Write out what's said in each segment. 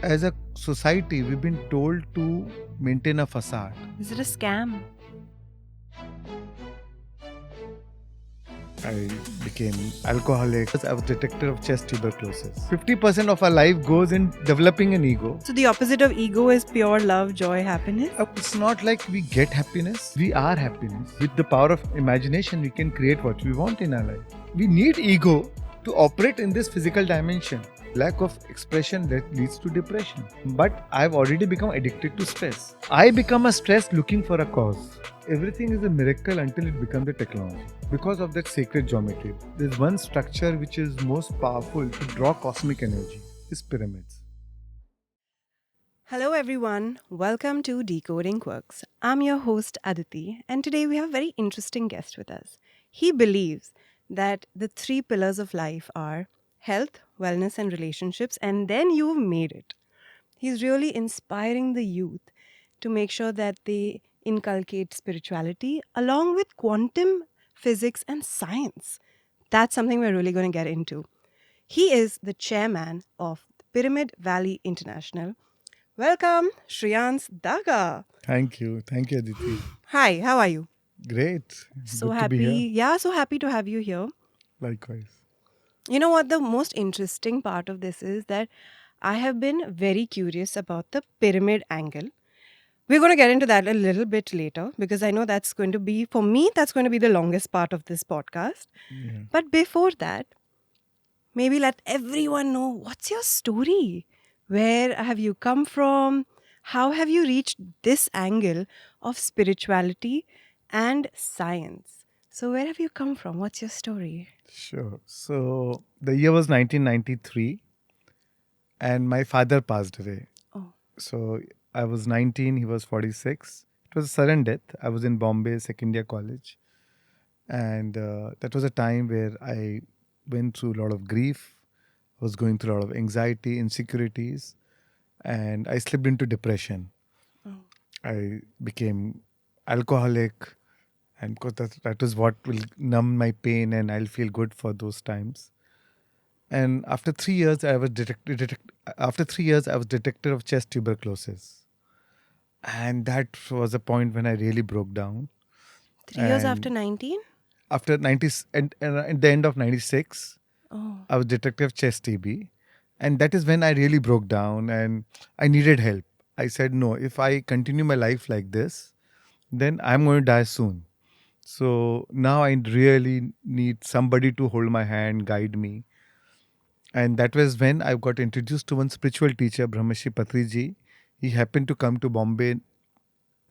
As a society, we've been told to maintain a facade. Is it a scam? I became alcoholic. I was detected of chest tuberculosis. 50% of our life goes in developing an ego. So the opposite of ego is pure love, joy, happiness? It's not like we get happiness. We are happiness. With the power of imagination, we can create what we want in our life. We need ego to operate in this physical dimension. Lack of expression that leads to depression. But I've already become addicted to stress. I become a stress looking for a cause. Everything is a miracle until it becomes a technology. Because of that sacred geometry, there's one structure which is most powerful to draw cosmic energy, is pyramids. Hello everyone, welcome to Decoding Quirks. I'm your host Aditi, and today we have a very interesting guest with us. He believes that the three pillars of life are health, wellness, and relationships, and then you've made it. He's really inspiring the youth to make sure that they inculcate spirituality along with quantum physics and science. That's something we're really going to get into. He is the chairman of Pyramid Valley International. Welcome, Shreans Daga. Thank you. Thank you, Aditi. Hi, how are you? Great. So Good happy. to be here. Yeah, so happy to have you here. Likewise. You know what? The most interesting part of this is that I have been very curious about the pyramid angle. We're going to get into that a little bit later because I know that's going to be, for me, that's going to be the longest part of this podcast. Yeah. But before that, maybe let everyone know what's your story? Where have you come from? How have you reached this angle of spirituality and science? So, where have you come from? What's your story? Sure. So the year was 1993 and my father passed away. Oh. So I was 19, he was 46. It was a sudden death. I was in Bombay, second year college. And that was a time where I went through a lot of grief, was going through a lot of anxiety, insecurities, and I slipped into depression. Oh. I became alcoholic, and because that is what will numb my pain and I'll feel good for those times. And after 3 years, I was detected of chest tuberculosis, and that was a point when I really broke down. 3 years And after 19? after 90 and at the end of 96, Oh. I was detected of chest TB, and that is when I really broke down and I needed help. I said, no, if I continue my life like this, then I'm going to die soon. So now I really need somebody to hold my hand, guide me. And that was when I got introduced to one spiritual teacher, Brahmashi Patriji. He happened to come to Bombay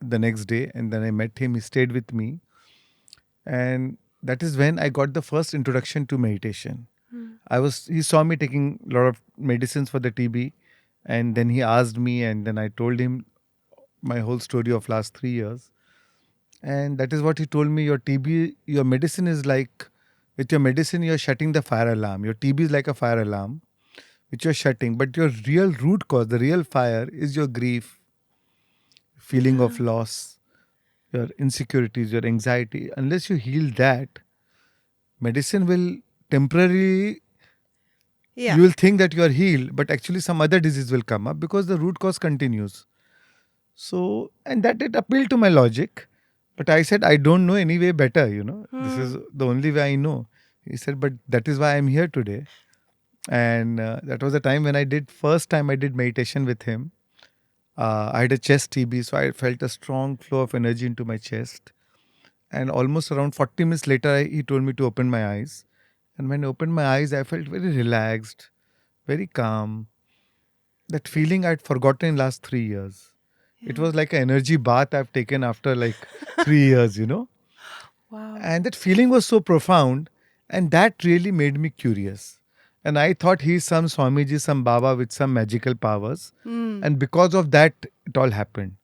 the next day, and then I met him. He stayed with me. And that is when I got the first introduction to meditation. He saw me taking a lot of medicines for the TB, and then he asked me, and then I told him my whole story of last 3 years. And that is what he told me. Your TB, your medicine is like, with your medicine, you're shutting the fire alarm. Your TB is like a fire alarm, which you're shutting. But your real root cause, the real fire, is your grief, feeling of loss, your insecurities, your anxiety. Unless you heal that, medicine will temporarily, Yeah. you will think that you are healed, but actually some other disease will come up because the root cause continues. So, and that it appealed to my logic. But I said, I don't know any way better, This is the only way I know. He said, but that is why I'm here today. And that was the time when first time I did meditation with him. I had a chest TB, so I felt a strong flow of energy into my chest. And almost around 40 minutes later, he told me to open my eyes. And when I opened my eyes, I felt very relaxed, very calm. That feeling I'd forgotten in last 3 years. It was like an energy bath I've taken after like 3 years, Wow. And that feeling was so profound, and that really made me curious. And I thought he's some Swamiji, some Baba with some magical powers. And because of that, it all happened.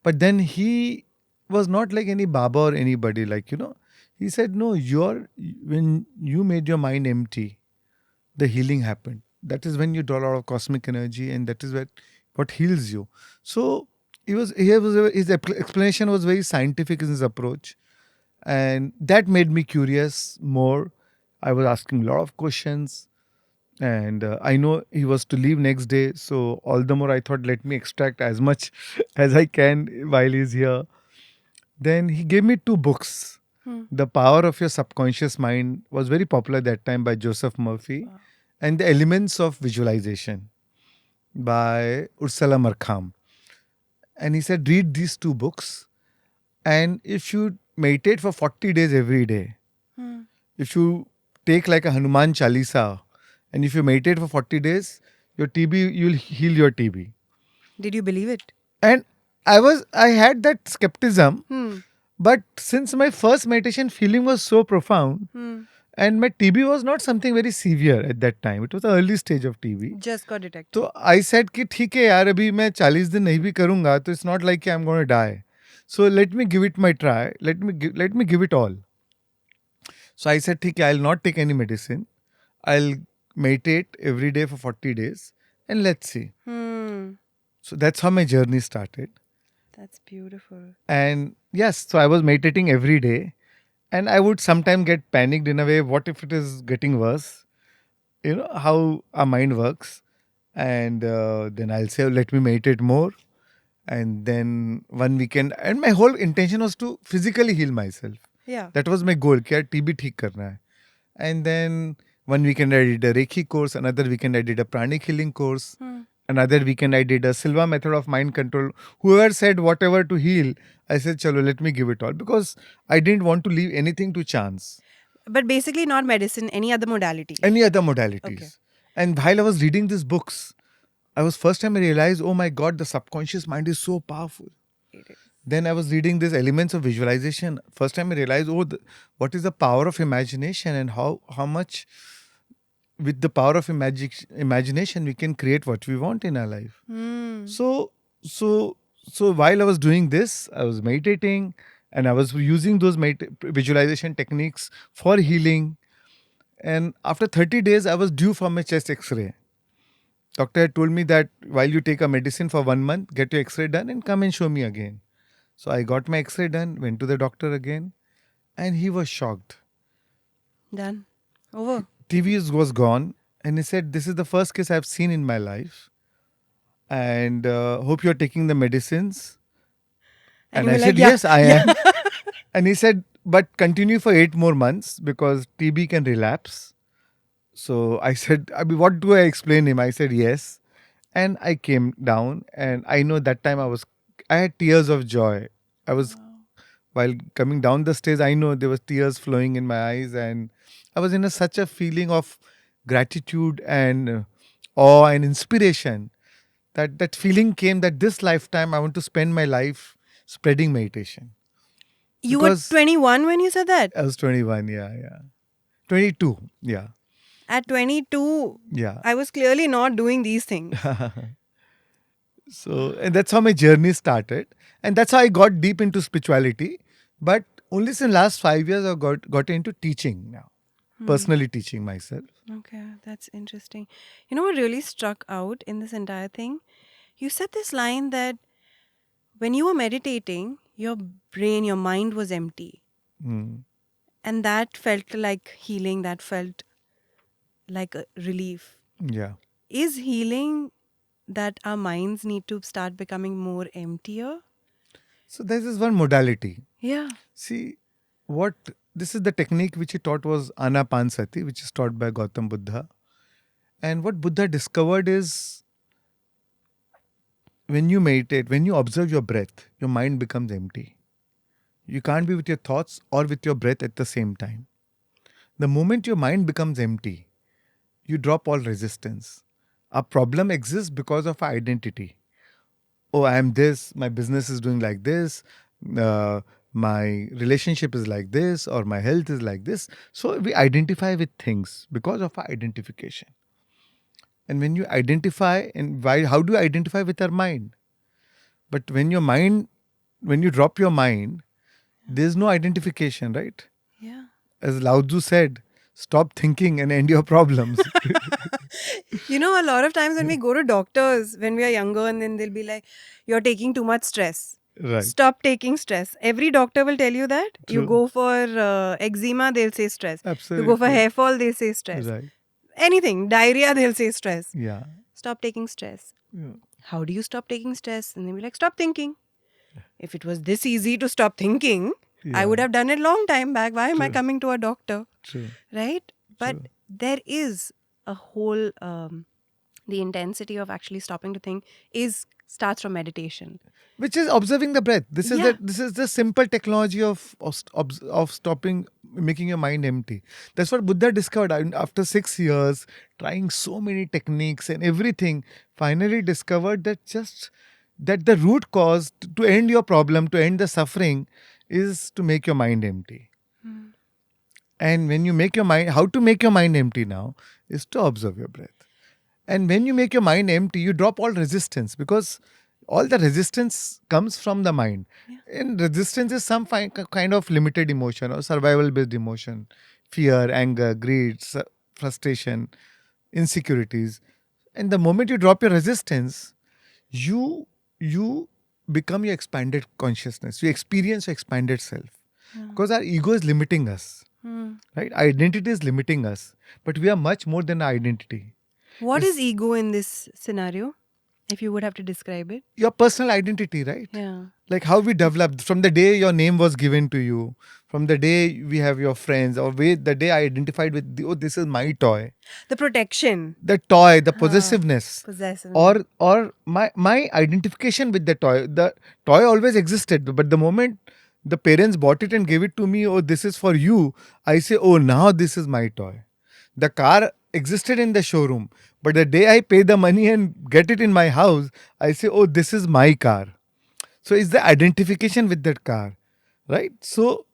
But then he was not like any Baba or anybody, he said, no, when you made your mind empty, the healing happened. That is when you draw a lot of cosmic energy, and that is what heals you. So his explanation was very scientific in his approach, and that made me curious more. I was asking a lot of questions, and I know he was to leave next day. So all the more I thought, let me extract as much as I can while he's here. Then he gave me two books. Hmm. The Power of Your Subconscious Mind was very popular that time by Joseph Murphy, Wow. and The Elements of Visualization by Ursula Markham. And he said, read these two books, and if you meditate for 40 days every day, Hmm. if you take like a Hanuman Chalisa, and if you meditate for 40 days, your TB, you'll heal your TB. Did you believe it? And I had that skepticism, Hmm. but since my first meditation feeling was so profound, Hmm. and my TB was not something very severe at that time, it was the early stage of TB. Just got detected. तो I said कि ठीक है यार, अभी मैं 40 दिन नहीं भी करूंगा तो it's not like I am gonna die, so let me give it my try, let me give it all. So I said ठीक है, I will not take any medicine, I will meditate every day for 40 days and let's see. Hmm. So that's how my journey started. That's beautiful. And yes, so I was meditating every day, and I would sometimes get panicked in a way, what if it is getting worse? You know how our mind works. And then I'll say, let me meditate more. And then one weekend, and my whole intention was to physically heal myself. Yeah. That was my goal, कि यार TB ठीक करना है. And then one weekend I did a Reiki course, another weekend I did a pranic healing course, Hmm. another weekend I did a Silva method of mind control. Whoever said whatever to heal, I said, chalo, let me give it all, because I didn't want to leave anything to chance. But basically, not medicine, any other modality. Any other modalities. Okay. And while I was reading these books, I was first time I realized, oh my God, the subconscious mind is so powerful. It is. Then I was reading these elements of visualization. First time I realized, oh, what is the power of imagination, and how much with the power of imagination we can create what we want in our life. Hmm. So while I was doing this, I was meditating, and I was using those visualization techniques for healing. And after 30 days, I was due for my chest X-ray. Doctor had told me that while you take a medicine for 1 month, get your X-ray done and come and show me again. So I got my X-ray done, went to the doctor again, and he was shocked. Done. Over. TB was gone, and he said, "This is the first case I've seen in my life, and hope you're taking the medicines." And And you I were like, said, yeah. "Yes, I am." And he said, "But continue for 8 more months because TB can relapse." So I said, "I mean, what do I explain him?" I said, "Yes." And I came down, and I know that time I had tears of joy. I was Wow. While coming down the stairs, I know there was tears flowing in my eyes, and I was in such a feeling of gratitude and awe and inspiration, that feeling came that this lifetime I want to spend my life spreading meditation. You were Because 21 when you said that? I was 21, yeah, 22, yeah, At 22, yeah. I was clearly not doing these things. So, and that's how my journey started, and that's how I got deep into spirituality. But only since last 5 years I got into teaching now, personally teaching myself. Okay, that's interesting. You know what really struck out in this entire thing? You said this line that when you were meditating, your brain, your mind was empty. Mm, And that felt like healing, that felt like a relief. yeah. Is healing that our minds need to start becoming more emptier? So this is one modality. Yeah. See, what this is the technique which he taught was Anapansati, which is taught by Gautam Buddha. And what Buddha discovered is when you meditate, when you observe your breath, your mind becomes empty. You can't be with your thoughts or with your breath at the same time. The moment your mind becomes empty, you drop all resistance. A problem exists because of our identity. Oh, I am this, my business is doing like this, my relationship is like this, or my health is like this. So we identify with things because of our identification. And when you identify, and why, how do you identify with our mind? But when you drop your mind, there's no identification, right? Yeah. As Lao Tzu said, stop thinking and end your problems. You know, a lot of times when we go to doctors when we are younger, and then they'll be like, you're taking too much stress. Right. Stop taking stress. Every doctor will tell you that. You True. go for eczema, they'll say stress. You go for Absolutely. hair fall, they say stress. Right. anything, diarrhea, they'll say stress. Yeah. Stop taking stress. Yeah. How do you stop taking stress? And they'll be like, stop thinking. If it was this easy to stop thinking, I would Yeah. have done it long time back. Why am I True. coming to a doctor? True. Right? But True. there is a whole, the intensity of actually stopping to think is starts from meditation. Which is observing the breath. Yeah. This is the simple technology of stopping, making your mind empty. That's what Buddha discovered. And after 6 years trying so many techniques and everything, finally discovered that just that the root cause to end your problem, to end the suffering, is to make your mind empty. Mm. And when you make your mind, how to make your mind empty now is to observe your breath. And when you make your mind empty, you drop all resistance, because all the resistance comes from the mind. Yeah. And resistance is some kind of limited emotion or survival based emotion, fear, anger, greed, frustration, insecurities. And the moment you drop your resistance, you become your expanded consciousness. You experience your expanded self. Yeah. Because our ego is limiting us, Mm. right? Our identity is limiting us, but we are much more than our identity. What is It's ego in this scenario? If you would have to describe it. your personal identity, right? Yeah. Like how we developed from the day your name was given to you, from the day we have your friends, or the day I identified with, oh, this is my toy. The protection. The toy, the Ah, possessiveness, possessiveness. or my identification with the toy. The toy always existed, but the moment the parents bought it and gave it to me, oh, this is for you, I say, oh, now this is my toy. The car existed in the showroom, but the day I pay the money and get it in my house, I say, oh, this is my car. So it's the identification with that car, right? So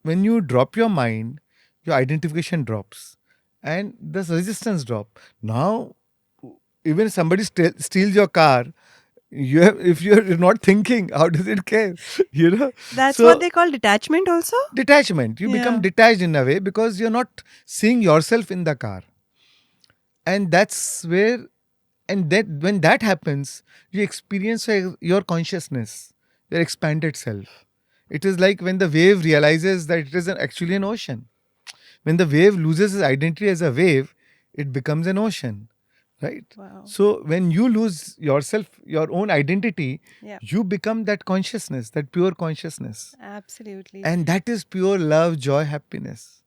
when you drop your mind, your identification drops, and the resistance drop. Now, even if somebody steals your car, if you're not thinking, how does it care? You know. That's what So they call detachment also? detachment. You become Yeah. detached in a way because you're not seeing yourself in the car, and that's where, and that when that happens, you experience your consciousness, your expanded self. It is like when the wave realizes that it is actually an ocean. When the wave loses its identity as a wave, it becomes an ocean, right? Wow. So when you lose yourself, your own identity, Yeah. you become that consciousness, that pure consciousness. Absolutely. And that is pure love, joy, happiness.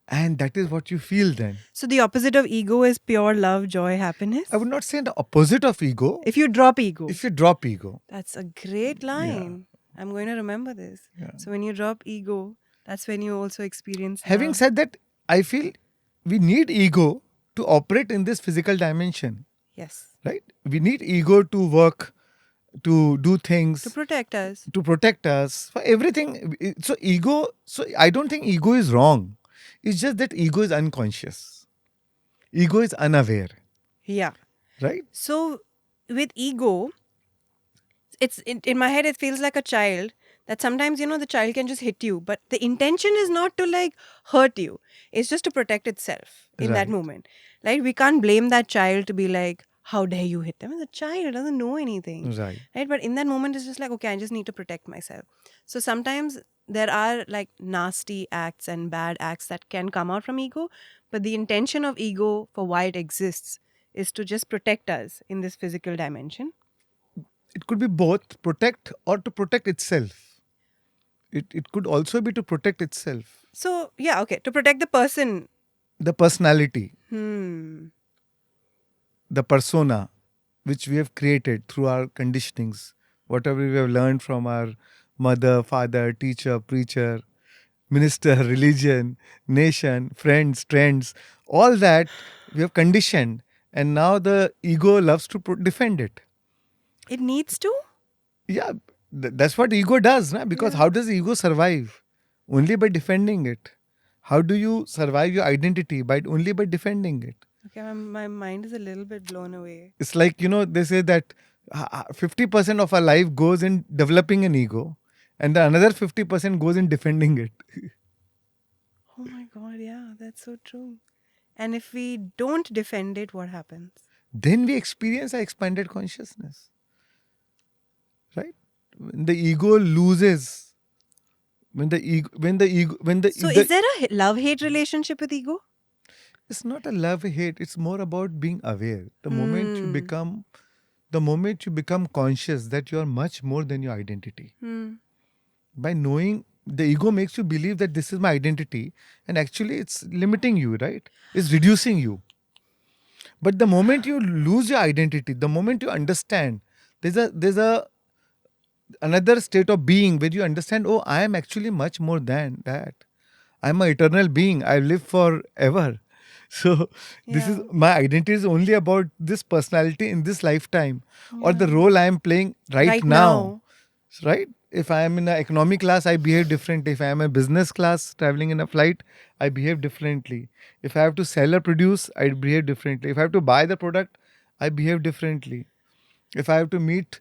And that is what you feel then. So the opposite of ego is pure love, joy, happiness? I would not say the opposite of ego. If you drop ego. If you drop ego. That's a great line. I'm going to remember this. Yeah. So when you drop ego, that's when you also experience Having love. said that, I feel we need ego to operate in this physical dimension, Yes. right? We need ego to work, to do things, To protect us. to protect us, for everything. So I don't think ego is wrong. It's just that ego is unconscious. Ego is unaware, Yeah. right? So with ego, in my head, it feels like a child that sometimes, the child can just hit you, but the intention is not to like hurt you. It's just to protect itself in that Right. moment. Like we can't blame that child to be like, how dare you hit them? The child doesn't know anything. Right. Right. But in that moment, it's just like, okay, I just need to protect myself. So sometimes there are like nasty acts and bad acts that can come out from ego, but the intention of ego for why it exists is to just protect us in this physical dimension. It could be both protect or to protect itself. It could also be to protect itself. So, yeah, okay. To protect the person. The personality, Hmm. the persona, which we have created through our conditionings, whatever we have learned from our mother, father, teacher, preacher, minister, religion, nation, friends, trends, all that we have conditioned. And now the ego loves to defend it. It needs to? Yeah, that's what ego does, na? Because Yeah. how does ego survive? Only by defending it. How do you survive your identity? Only by defending it. Okay, my mind is a little bit blown away. It's like, they say that 50% of our life goes in developing an ego, and the another 50% goes in defending it. Oh my God, yeah, that's so true. And if we don't defend it, what happens? Then we experience our expanded consciousness. Right? When the ego loses, So, is there a love hate relationship with ego? It's not a love hate. It's more about being aware. Hmm. The moment you become conscious that you are much more than your identity. Hmm. By knowing, the ego makes you believe that this is my identity, and actually it's limiting you, right? It's reducing you. But the moment you lose your identity, the moment you understand, there's a another state of being where you understand, oh, I am actually much more than that. I'm an eternal being. I live forever. So this is Yeah. my identity is only about this personality in this lifetime, or the Yeah. role I am playing right Right now. now. Right? If I am in an economy class, I behave differently. If I am a business class traveling in a flight, I behave differently. If I have to sell or produce, I behave differently. If I have to buy the product, I behave differently. If I have to meet,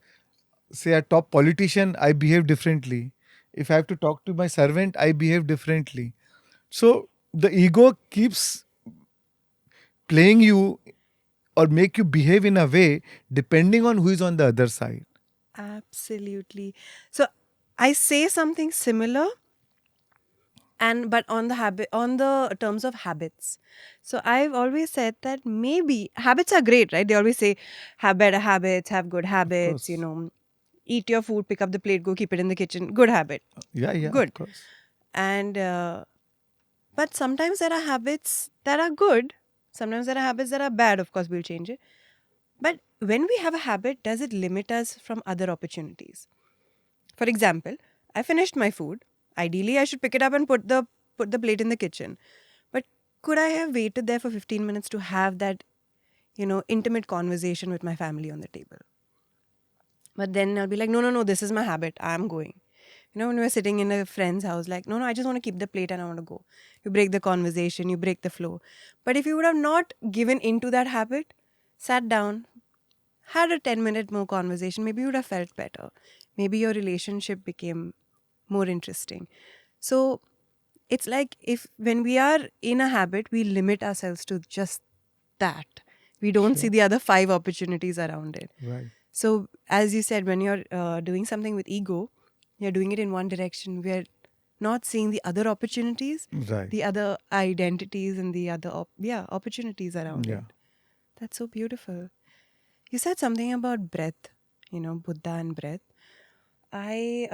say, a top politician, I behave differently. If I have to talk to my servant, I behave differently. So the ego keeps playing you or make you behave in a way depending on who is on the other side. Absolutely. So I say something similar, and but on the habit, on the terms of habits. So I've always said that maybe habits are great, right? They always say have better habits, have good Of habits, course. eat your food, pick up the plate, go keep it in the kitchen. Good habit. Yeah, yeah, of Good. course. And but sometimes there are habits that are good, sometimes there are habits that are bad. Of course, we'll change it. But when we have a habit, does it limit us from other opportunities? For example, I finished my food. Ideally, I should pick it up and put the plate in the kitchen. But could I have waited there for 15 minutes to have that, intimate conversation with my family on the table? But then I'll be like, no, no, no, this is my habit. I'm going. When we're sitting in a friend's house, like, no, no, I just want to keep the plate and I want to go. You break the conversation, you break the flow. But if you would have not given into that habit, sat down, had a 10-minute more conversation, maybe you would have felt better. Maybe your relationship became more interesting. So it's like, if when we are in a habit, we limit ourselves to just that. We don't see Sure. the other five opportunities around it. Right. So, as you said, when you're doing something with ego, you're doing it in one direction. We're not seeing the other opportunities, Right. the other identities, and the other opportunities around Yeah. it. That's so beautiful. You said something about breath, Buddha and breath. I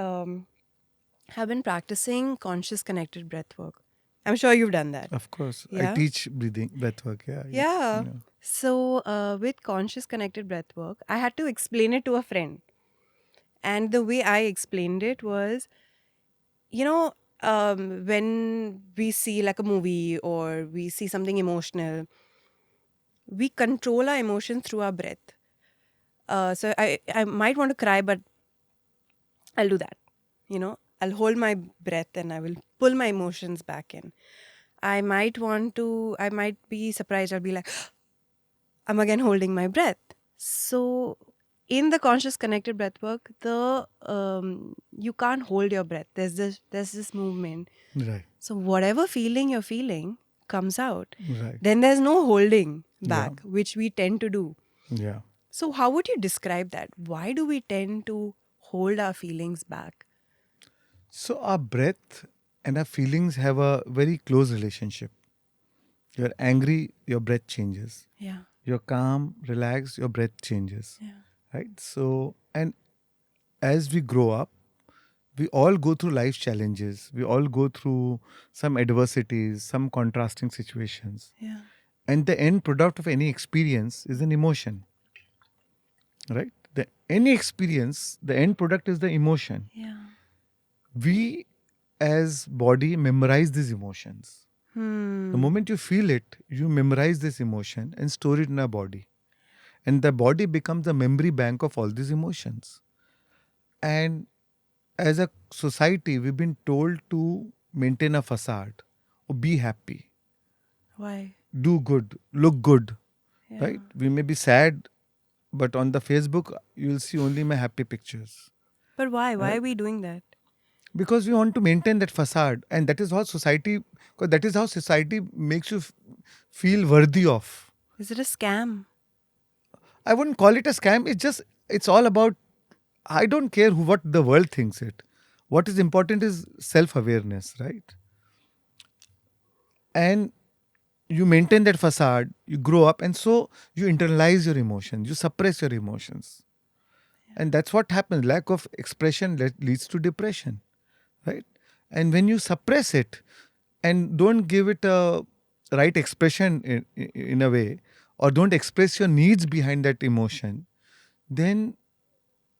have been practicing conscious connected breath work. I'm sure you've done that. Of course. I Yeah. teach breathing, breath work. Yeah. Yeah. Yeah. So, with conscious connected breath work, I had to explain it to a friend. And the way I explained it was, you know, when we see like a movie or we see something emotional, we control our emotions through our breath. So I might want to cry, but I'll do that. I'll hold my breath and I will pull my emotions back in. I might be surprised. I'll be like, I'm again holding my breath. So, in the conscious connected breath work, you can't hold your breath. There's this movement. Right. So whatever feeling you're feeling comes out. Right. Then there's no holding Yeah. back, which we tend to do. Yeah. So how would you describe that? Why do we tend to hold our feelings back? So our breath and our feelings have a very close relationship. You're angry, your breath changes. Yeah, You're calm, relaxed, your breath changes. yeah, Right? So, and as we grow up, we all go through life challenges. We all go through some adversities, some contrasting situations. yeah, And the end product of any experience is an emotion, right? Any experience, the end product is the emotion. yeah. We as body memorize these emotions. The Hmm. moment you feel it, you memorize this emotion and store it in our body. And the body becomes the memory bank of all these emotions. And as a society, we've been told to maintain a facade, or be happy, Why? do good, look good, Yeah. right? We may be sad, but on the Facebook, you'll see only my happy pictures, But why? Why right? are we doing that? Because we want to maintain that facade. And that is how society, because that is how society makes you feel worthy of. Is it a scam? I wouldn't call it a scam. It's all about, I don't care what the world thinks it. What is important is self awareness, right? And you maintain that facade, you grow up, and so you internalize your emotions, you suppress your emotions. And that's what happens. Lack of expression leads to depression, right? And when you suppress it and don't give it a right expression in a way, or don't express your needs behind that emotion, then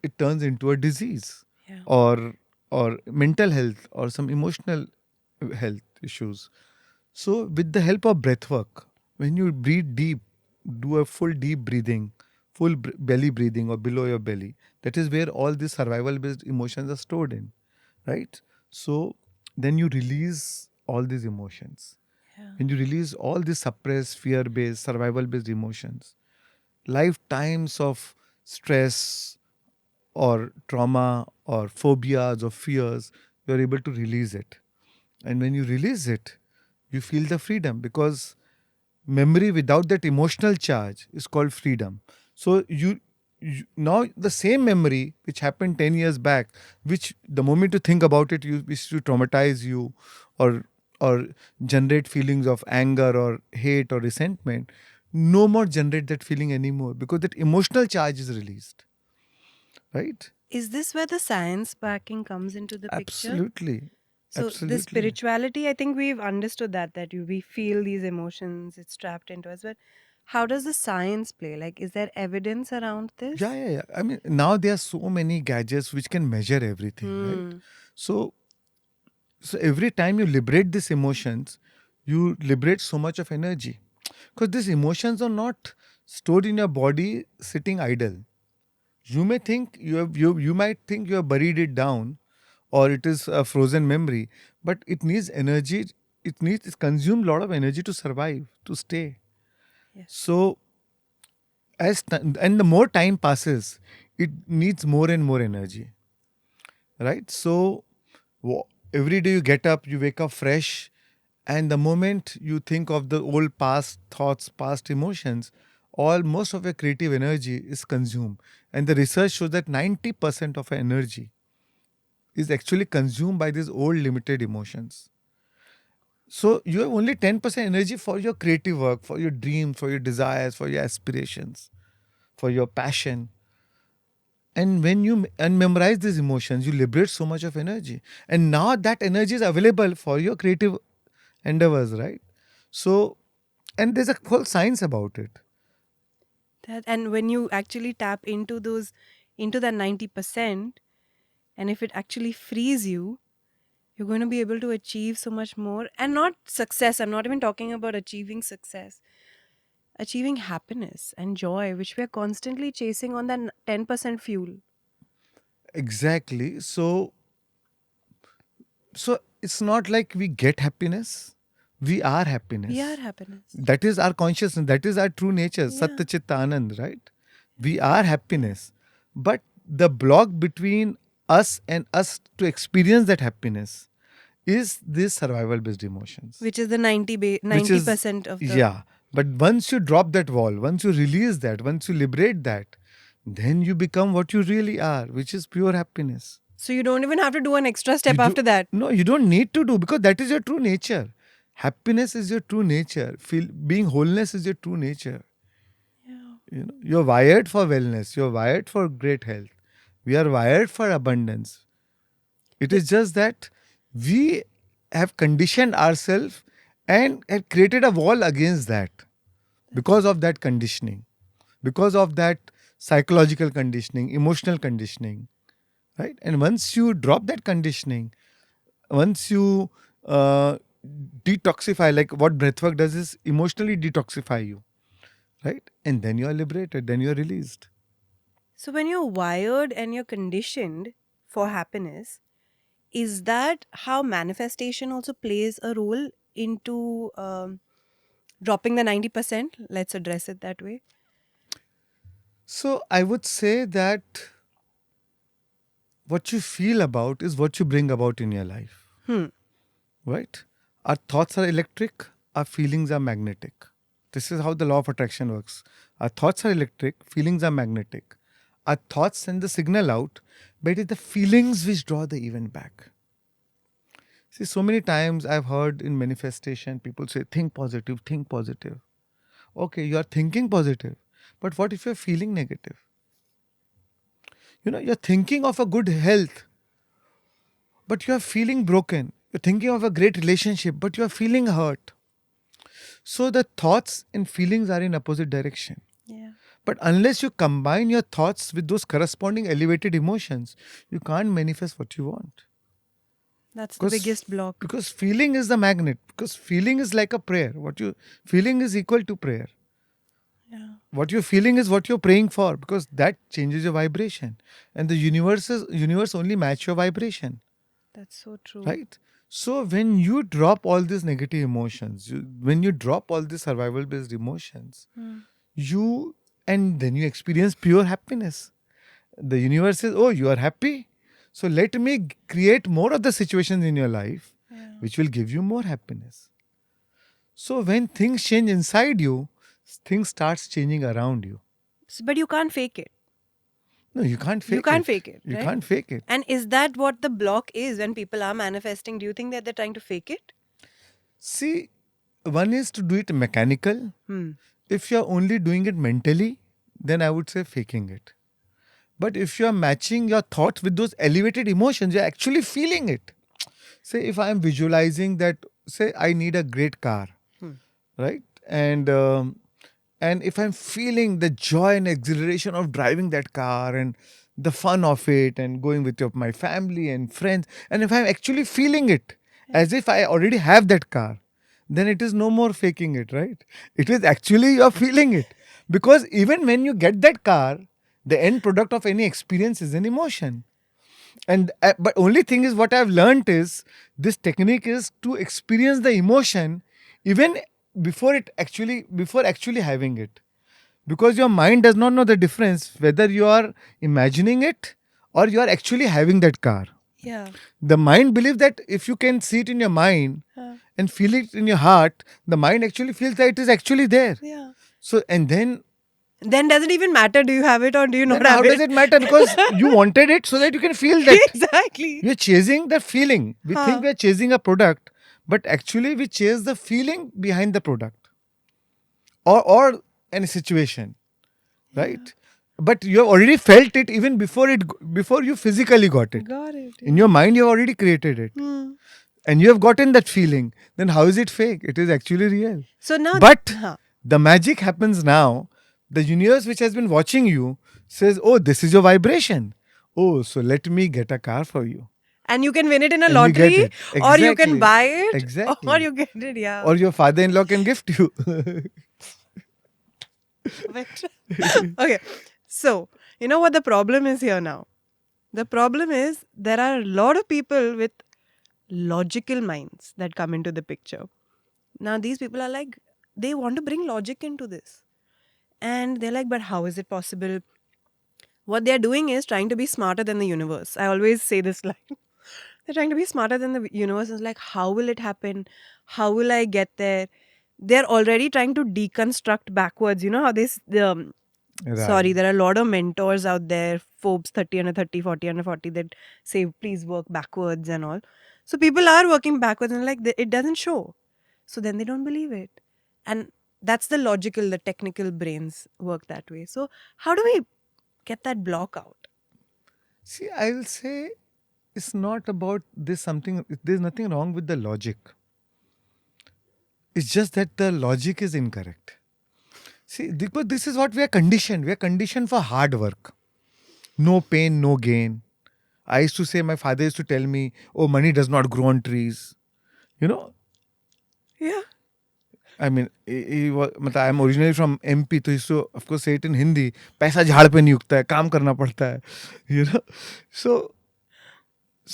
it turns into a disease, Yeah. or mental health, or some emotional health issues. So with the help of breath work, when you breathe deep, do a full deep breathing, full belly breathing or below your belly, that is where all these survival based emotions are stored in, right? So then you release all these emotions. Yeah. When you release all these suppressed fear based survival based emotions, lifetimes of stress or trauma or phobias or fears, you're able to release it. And when you release it, you feel the freedom, because memory without that emotional charge is called freedom. So you now the same memory which happened 10 years back, which the moment you think about it, you used to traumatize you, or generate feelings of anger or hate or resentment, no more generate that feeling anymore, because that emotional charge is released, right? Is this where the science backing comes into the picture? Absolutely. So the Absolutely. spirituality, I think we've understood that we feel these emotions, it's trapped into us. But how does the science play? Like, is there evidence around Yeah, this? yeah, yeah. I mean, now there are so many gadgets which can measure everything, right? Hmm. So, every time you liberate these emotions, you liberate so much of energy, because these emotions are not stored in your body sitting idle. You may think you might think you have buried it down, or it is a frozen memory, but it needs energy. It consumes a lot of energy to survive, to stay. Yes. So and the more time passes, it needs more and more energy, right? So every day you get up, you wake up fresh, and the moment you think of the old past thoughts, past emotions, all most of your creative energy is consumed. And the research shows that 90% of our energy is actually consumed by these old limited emotions. So you have only 10% energy for your creative work, for your dreams, for your desires, for your aspirations, for your passion. And when you memorize these emotions, you liberate so much of energy. And now that energy is available for your creative endeavors, right? So, and there's a whole science about it. That, and when you actually tap into those, into that 90%, and if it actually frees you, you're going to be able to achieve so much more. And not success. I'm not even talking about achieving success. Achieving happiness and joy, which we are constantly chasing on that 10% fuel. Exactly. So it's not like we get happiness, we are We are happiness. happiness. That is our consciousness, that is our true nature, Yeah. Satya Chitta Anand, right? We are happiness. But the block between us and us to experience that happiness is this survival based emotions, Which is the which is, 90% of the. yeah. But once you drop that wall, once you release that, once you liberate that, then you become what you really are, which is pure happiness. So you don't even have to do an extra You step do after that. no, you don't need to do, because that is your true nature. Happiness is your true nature. Being wholeness is your true nature. Yeah. You're wired for wellness. You're wired for great health. We are wired for abundance. It The, is just that we have conditioned ourselves and have created a wall against that, because of that conditioning, because of that psychological conditioning, emotional conditioning, right? And once you drop that conditioning, once you uh, detoxify, like what breathwork does is emotionally detoxify you, right? And then you are liberated, then you are released. so when you're wired and you're conditioned for happiness, is that how manifestation also plays a role into dropping the 90%? Let's address it that way. So I would say that what you feel about is what you bring about in your life, Hmm. right? Our thoughts are electric, our feelings are magnetic. This is how the law of attraction works. Our thoughts are electric, feelings are magnetic. Our thoughts send the signal out, but it is the feelings which draw the event back. See, so many times I've heard in manifestation people say, think positive, think positive. Okay, you are thinking positive, but what if you're feeling negative? You're thinking of a good health, but you are feeling broken. You're thinking of a great relationship, but you are feeling hurt. So the thoughts and feelings are in opposite direction. Yeah. But unless you combine your thoughts with those corresponding elevated emotions, you can't manifest what you want. That's the Because biggest block. because feeling is the magnet. Because feeling is like a prayer. What you feeling is equal to prayer. Yeah. What you're feeling is what you're praying for, because that changes your vibration, and the universe only match your vibration, That's so true. right? So when you drop all these negative emotions, when you drop all these survival based emotions, Hmm. you and then you experience pure happiness. The universe says, oh, you are happy, so let me create more of the situations in your life Yeah. which will give you more happiness. So when things change inside you, things starts changing around you. But you can't fake it. No, you can't You fake can't it. fake it, You right? can't fake it. And is that what the block is when people are manifesting? Do you think that they're trying to fake it? See, one is to do it mechanical. Hmm. If you're only doing it mentally, then I would say faking it. But if you're matching your thoughts with those elevated emotions, you're actually feeling it. Say, if I'm visualizing that, say, I need a great car, Hmm. right? And if I'm feeling the joy and exhilaration of driving that car and the fun of it and going with my family and friends, and if I'm actually feeling it Yeah. as if I already have that car, then it is no more faking it, right? It is actually you're feeling it. Because even when you get that car, the end product of any experience is an emotion. And but only thing is, what I've learned is this technique is to experience the emotion even before actually having it, because your mind does not know the difference whether you are imagining it or you are actually having that car. Yeah. The mind believes that if you can see it in your mind Huh. and feel it in your heart, the mind actually feels that it is actually there. Yeah. So and Then does it even matter? Do you have it or do you not then how have does it? it matter? Because you wanted it so that you can feel that. Exactly. We're chasing the feeling. We think Huh. we're chasing a product, but actually we chase the feeling behind the product or any situation, Yeah. right? But you have already felt it even before you physically got it. Got it. In Yeah. your mind, you have already created it, Hmm. and you have gotten that feeling. Then how is it fake? It is actually real. So now, But huh. the magic happens now. The universe, which has been watching you, says, "Oh, this is your vibration. Oh, so let me get a car for you." And you can win it in a And you get lottery it. or you can Exactly. buy it or Exactly. you get it. Yeah. Or your father in law can gift you. Perfect. Okay. So, you know what the problem is here now? The problem is there are a lot of people with logical minds that come into the picture. Now, these people are like, they want to bring logic into this. And they're like, but how is it possible? What they're doing is trying to be smarter than the universe. I always say this line. They're trying to be smarter than the universe. It's like, how will it happen? How will I get there? They're already trying to deconstruct backwards. You know how Right. sorry, there are a lot of mentors out there, Forbes 30 under 30, 40 under 40, that say, please work backwards and all. So people are working backwards and like, it doesn't show. So then they don't believe it. And that's the logical, the technical brains work that way. So how do we get that block out? See, I will say it's not about this something, there's nothing wrong with the logic. It's just that the logic is incorrect. See, because this is what we are conditioned. We are conditioned for hard work. No pain, no gain. I used to say, my father used to tell me, oh, money does not grow on trees. You know, Yeah. I mean, मतलब I'm originally from MP, तो he used to, of course, say it in Hindi. पैसा झाड़ पे नहीं उगता है, काम करना पड़ता है. You know, so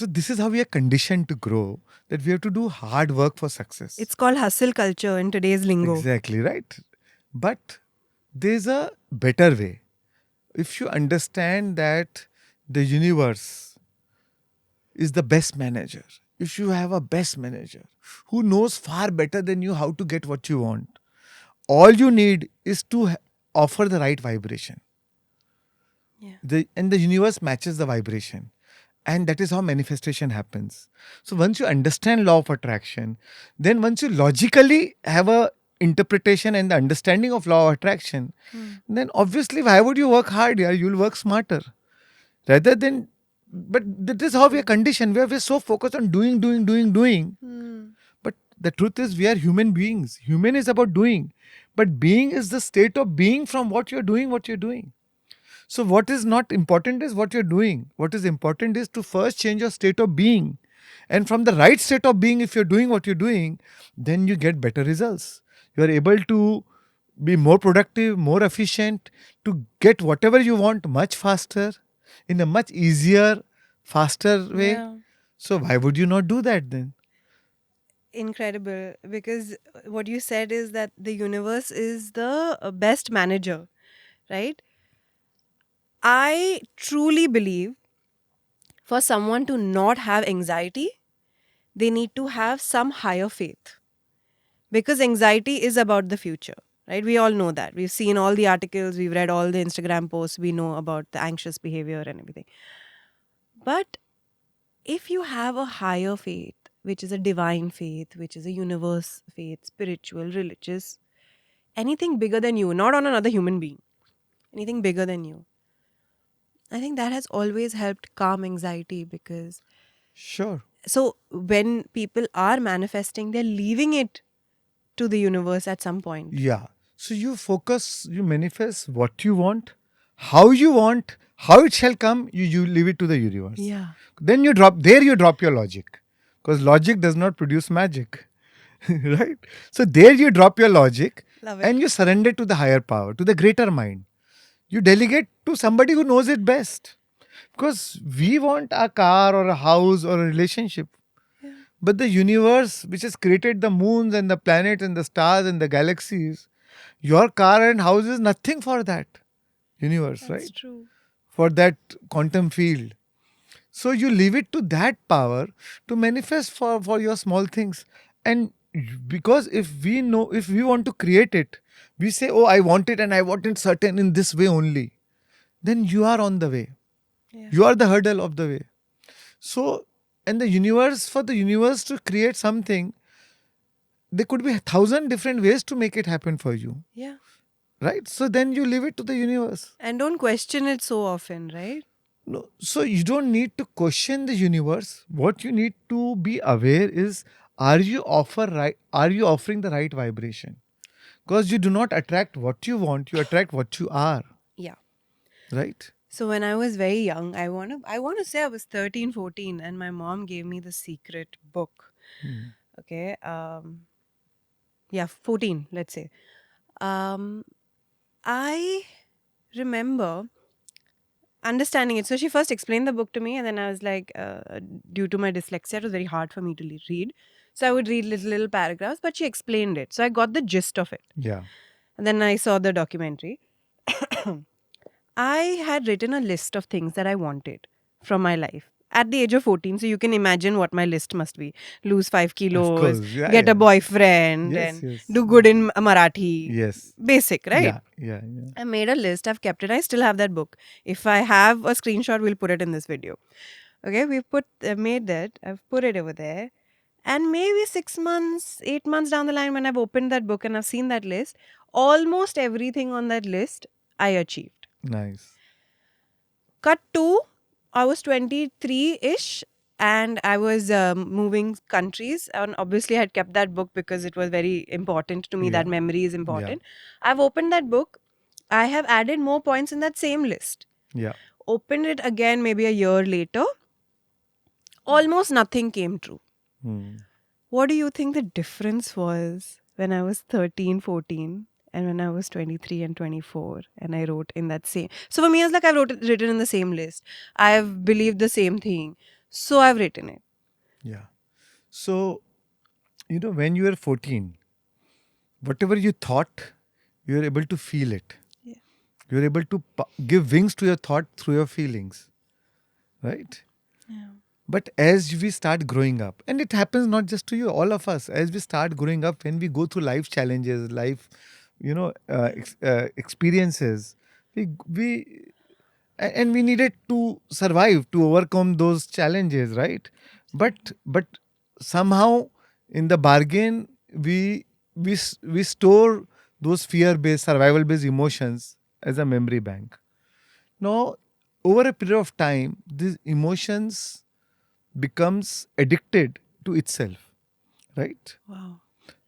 this is how we are conditioned to grow. That we have to do hard work for success. It's called hustle culture in today's lingo. Exactly right. But there's a better way. If you understand that the universe is the best manager, if you have a best manager who knows far better than you how to get what you want, all you need is to offer the right vibration. Yeah. And the universe matches the vibration. And that is how manifestation happens. So once you understand law of attraction, then once you logically have a interpretation and the understanding of law of attraction, Hmm. then obviously why would you work hard? Yeah, you'll work smarter rather than. But that is how we are True. conditioned. We're so focused on doing. Hmm. But the truth is, we are human beings. Human is about doing, but being is the state of being from what you're doing. What you're doing. So, what is not important is what you're doing. What is important is to first change your state of being. And from the right state of being, if you're doing what you're doing, then you get better results. You are able to be more productive, more efficient, to get whatever you want much faster, in a much easier, faster way. Yeah. So, why would you not do that then? Incredible. Because what you said is that the universe is the best manager, right? I truly believe for someone to not have anxiety, they need to have some higher faith, because anxiety is about the future, right? We all know that. We've seen all the articles, we've read all the Instagram posts, we know about the anxious behavior and everything. But if you have a higher faith, which is a divine faith, which is a universe faith, spiritual, religious, anything bigger than you, not on another human being, anything bigger than you, I think that has always helped calm anxiety. Because Sure. so when people are manifesting, they're leaving it to the universe at some point. Yeah. So you focus, you manifest what you want, how it shall come, you leave it to the universe. Yeah. Then you drop your logic. Because logic does not produce magic. Right? So there you drop your logic Love and it. you surrender to the higher power, to the greater mind. You delegate to somebody who knows it best. Because we want a car or a house or a relationship. Yeah. But the universe, which has created the moons and the planets and the stars and the galaxies, your car and house is nothing for that universe, That's right? true. For that quantum field. So you leave it to that power to manifest for your small things. And because if we want to create it, we say, oh, I want it and I want it certain in this way only. Then you are on the way. Yeah. You are the hurdle of the way. So, and for the universe to create something, there could be 1,000 different ways to make it happen for you, Yeah. right? So then you leave it to the universe. And don't question it so often, right? No, so you don't need to question the universe. What you need to be aware is, are you offering the right vibration? Because you do not attract what you want, you attract what you are, Yeah. right? So when I was very young, I want to say I was 13, 14, and my mom gave me the secret book. Hmm. Okay. Yeah, 14, let's say. Um I remember understanding it. So she first explained the book to me, and then I was like, due to my dyslexia, it was very hard for me to read. So I would read little paragraphs, but she explained it. So I got the gist of it. Yeah. And then I saw the documentary. I had written a list of things that I wanted from my life at the age of 14. So you can imagine what my list must be: lose 5 Of kilos, course. Yeah, get a yeah. boyfriend, Yes, and yes. do good in Marathi. Yes. Basic, right? Yeah, yeah, yeah. I made a list. I've kept it. I still have that book. If I have a screenshot, we'll put it in this video. Okay, made that. I've put it over there. And maybe 6 months, 8 months down the line, when I've opened that book and I've seen that list, almost everything on that list I achieved. Nice. Cut to, I was 23 ish and I was moving countries. And obviously, I had kept that book because it was very important to me. Yeah, That memory is yeah, important. I've opened that book. I have added more points in that same list. yeah. Opened it again maybe a year later. Almost nothing came true. Hmm. What do you think the difference was when I was 13, 14, and when I was 23 and 24 and I wrote in that same. So for me, it's like written in the same list. I've believed the same thing. So I've written it. Yeah. So, when you were 14, whatever you thought, you were able to feel it. Yeah. You were able to give wings to your thought through your feelings, right? Yeah. But as we start growing up, and it happens not just to you, all of us, as we start growing up, when we go through life challenges, experiences, we and we needed to survive, to overcome those challenges, right? But somehow in the bargain, we store those fear based, survival based emotions as a memory bank. Now, over a period of time, these emotions becomes addicted to itself, right? Wow.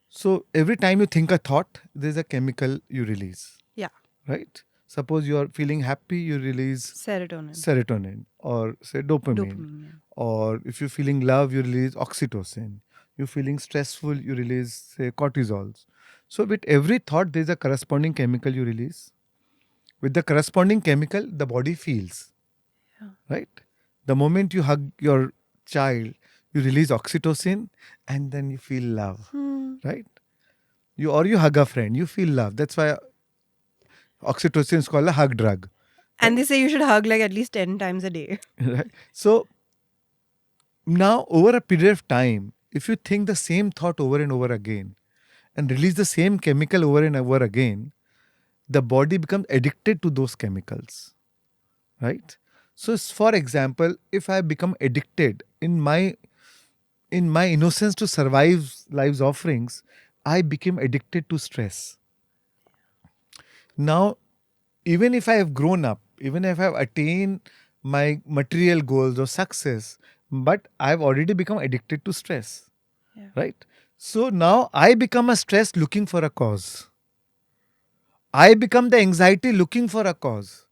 So every time you think a thought, there's a chemical you release, Yeah. right? Suppose you are feeling happy, you release Serotonin. serotonin or say dopamine. Dopamine. Yeah. Or if you're feeling love, you release oxytocin. You're feeling stressful, you release say cortisols. So with every thought, there's a corresponding chemical you release. With the corresponding chemical, the body feels, Yeah. right? The moment you hug your child, you release oxytocin and then you feel love, Hmm. right? You hug a friend, you feel love. That's why oxytocin is called a hug drug, And right? they say you should hug like at least 10 times a day. Right. So now over a period of time, if you think the same thought over and over again and release the same chemical over and over again, the body becomes addicted to those chemicals, right? So for example, if I become addicted in my innocence to survive life's offerings, I became addicted to stress. Now, even if I have grown up, even if I have attained my material goals or success, but I've already become addicted to stress, Yeah. right? So now I become a stress looking for a cause. I become the anxiety looking for a cause.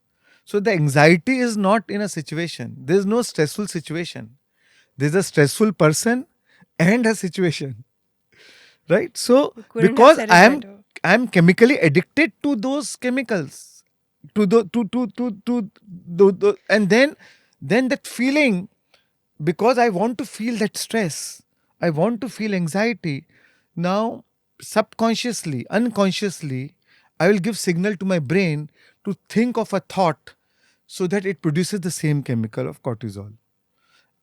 So the anxiety is not in a situation. There's no stressful situation. There's a stressful person and a situation, right? So You couldn't have because said I it am better. I'm chemically addicted to those chemicals, to the and then that feeling, because I want to feel that stress, I want to feel anxiety. Now, subconsciously, unconsciously, I will give signal to my brain to think of a thought so that it produces the same chemical of cortisol.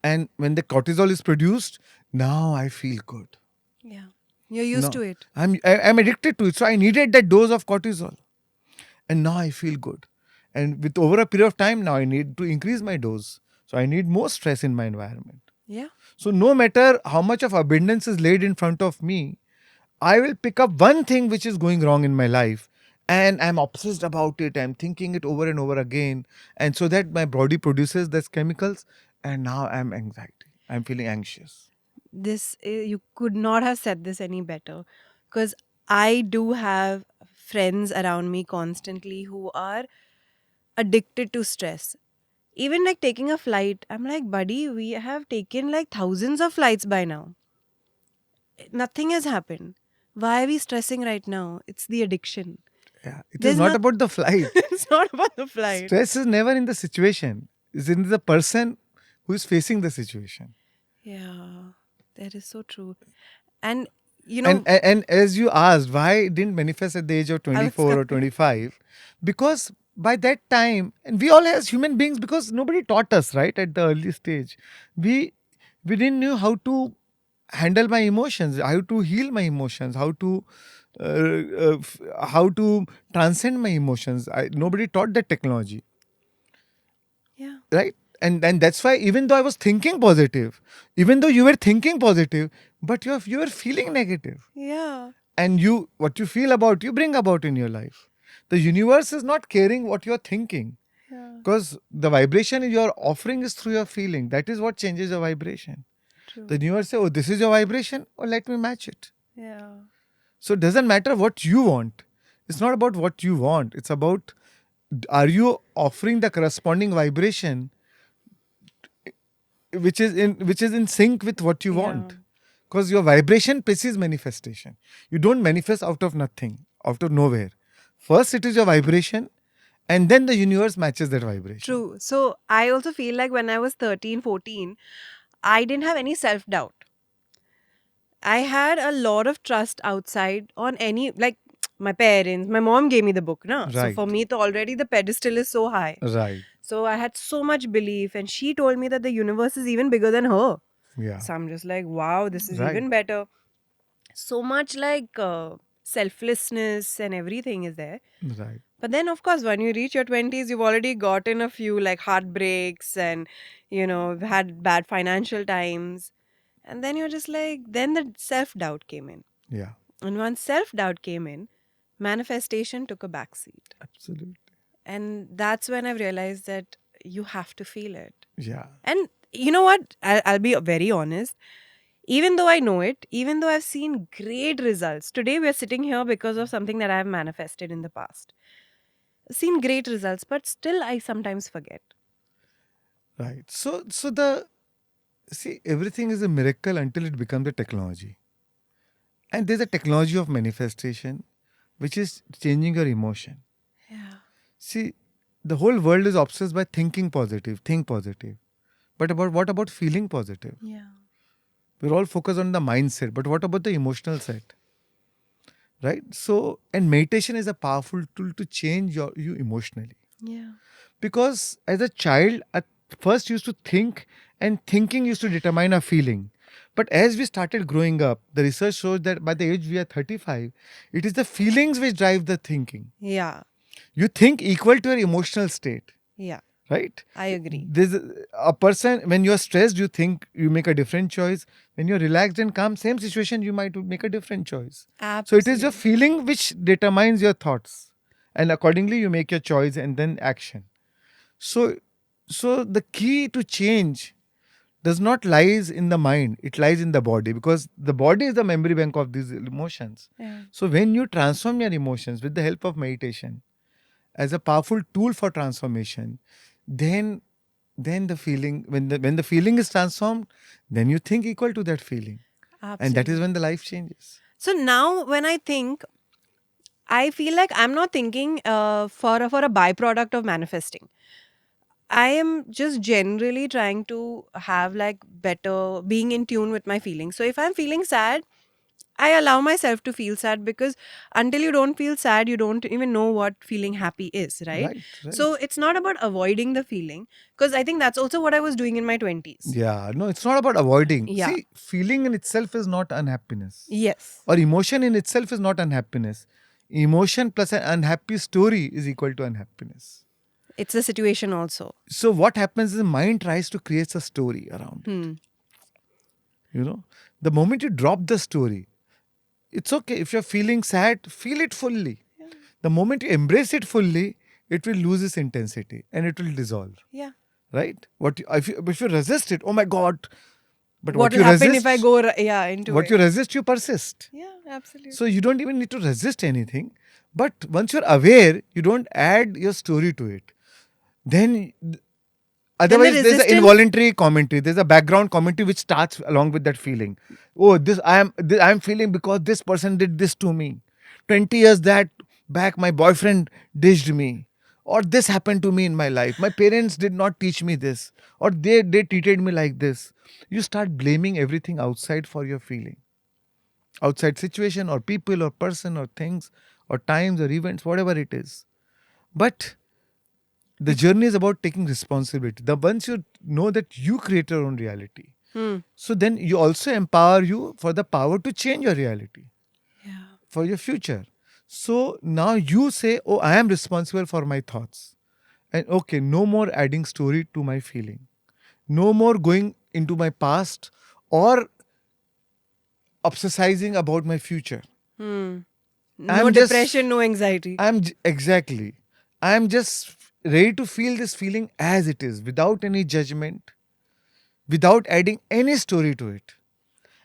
And when the cortisol is produced, now I feel good. Yeah. You're used No, to it. I'm addicted to it. So I needed that dose of cortisol, and now I feel good. And with over a period of time, now I need to increase my dose. So I need more stress in my environment. Yeah. So no matter how much of abundance is laid in front of me, I will pick up one thing which is going wrong in my life, and I'm obsessed about it. I'm thinking it over and over again, and so that my body produces these chemicals, and now I'm anxiety. I'm feeling anxious. You could not have said this any better, because I do have friends around me constantly who are addicted to stress. Even like taking a flight, I'm like, buddy, we have taken like thousands of flights by now. Nothing has happened. Why are we stressing right now? It's the addiction. Yeah, it is There's not not. about the flight. It's not about the flight. Stress is never in the situation. It's in the person who is facing the situation. Yeah, that is so true. And you And know, and as you asked, why it didn't manifest at the age of I was 24 or 25? Because by that time, and we all as human beings, because nobody taught us, right, at the early stage, we we didn't know how to handle my emotions, how to heal my emotions, how to transcend my emotions. Nobody taught that technology, yeah, right? And that's why, even though I was thinking positive, even though you were thinking positive, but you were feeling negative, yeah, and what you feel about, you bring about in your life. The universe is not caring what you're thinking, yeah, because the vibration you're offering is through your feeling. That is what changes your vibration. The true. universe say, oh, this is your vibration, or let me match it. Yeah, So it doesn't matter what you want. It's not about what you want. It's about, are you offering the corresponding vibration which is in sync with what you yeah. want. Because your vibration precedes manifestation. You don't manifest out of nothing, out of nowhere. First it is your vibration, and then the universe matches that vibration. True. So I also feel like when I was 13, 14, I didn't have any self doubt. I had a lot of trust outside on any, like my parents, my mom gave me the book, na? So for Right. me, to already the pedestal is so high. Right. So I had so much belief, and she told me that the universe is even bigger than her. Yeah. So I'm just like, wow, this is Right. even better. So much like selflessness and everything is there. Right. But then, of course, when you reach your 20s, you've already gotten a few like heartbreaks and, had bad financial times. And then you're just like, then the self doubt came in. Yeah, And once self doubt came in, manifestation took a backseat. absolutely. And that's when I've realized that you have to feel it. Yeah, And you know what? I'll be very honest. Even though I know it, even though I've seen great results, today we're sitting here because of something that I've manifested in the past. Seen great results, but still I sometimes forget. right. So the see, everything is a miracle until it becomes a technology. And there's a technology of manifestation, which is changing your emotion. Yeah. See, the whole world is obsessed by thinking positive, think positive. But about what about feeling positive? Yeah. We're all focused on the mindset, but what about the emotional side? Right? So, and meditation is a powerful tool to change you emotionally. Yeah. Because as a child, at first used to think, and thinking used to determine our feeling. But as we started growing up, the research shows that by the age we are 35, it is the feelings which drive the thinking. Yeah. You think equal to your emotional state, Yeah. right? I agree. There's a person, when you're stressed, you think you make a different choice. When you're relaxed and calm, same situation, you might make a different choice. So it is your Absolutely. feeling which determines your thoughts. And accordingly, you make your choice and then action. So, so the key to change does not lies in the mind, it lies in the body, because the body is the memory bank of these emotions. Yeah. So when you transform your emotions with the help of meditation as a powerful tool for transformation, then the feeling, when the feeling is transformed, then you think equal to that feeling, and that is when the Absolutely. life changes. So now when I think, I feel like I'm not thinking for a byproduct of manifesting. I am just generally trying to have like better being in tune with my feelings. So if I'm feeling sad, I allow myself to feel sad, because until you don't feel sad, you don't even know what feeling happy is, right? Right, So right. it's not about avoiding the feeling, because I think that's also what I was doing in my 20s. Yeah, no, it's not about avoiding. Yeah. See, feeling in itself is not unhappiness, Yes. or emotion in itself is not unhappiness. Emotion plus an unhappy story is equal to unhappiness. It's a situation also. So what happens is the mind tries to create a story around it. Hmm. You know, the moment you drop the story, it's okay. If you're feeling sad, feel it fully. Yeah. The moment you embrace it fully, it will lose its intensity and it will dissolve. Yeah. Right? If you resist it, oh my God! But What will happen if I go into what it? you resist, you persist. Yeah, So absolutely. you don't even need to resist anything. But once you're aware, you don't add your story to it. Then Then the otherwise, there's an resistance. involuntary commentary. There's a background commentary which starts along with that feeling. Oh, I am feeling because this person did this to me. 20 years that back, my boyfriend dished me, or this happened to me in my life. My parents did not teach me this, or they treated me like this. You start blaming everything outside for your feeling, outside situation or people or person or things or times or events, whatever it is. But the journey is about taking responsibility. The once you know that you create your own reality, Hmm. so then you also empower you for the power to change your reality Yeah. for your future. So now you say, oh, I am responsible for my thoughts, and okay, no more adding story to my feeling, no more going into my past or obsessing about my future. Hmm. No I'm just depression, no anxiety. exactly. I'm just ready to feel this feeling as it is, without any judgment, without adding any story to it.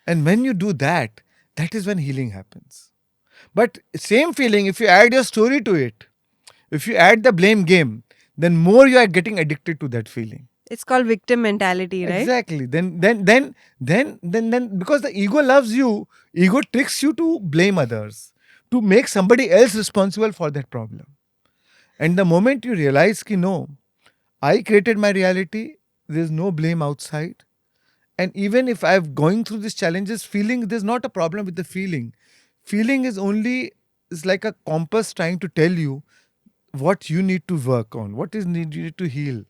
And when you do that, that is when healing happens. But same feeling, if you add your story to it, if you add the blame game, then more you are getting addicted to that feeling. It's called victim mentality, right? Exactly. Then because the ego loves you, ego tricks you to blame others, to make somebody else responsible for that problem. And the moment you realize ki no, I created my reality, there's no blame outside. And even if I'm going through these challenges, feeling, there's not a problem with the feeling. Feeling is only, is like a compass trying to tell you what you need to work on, what is needed to heal.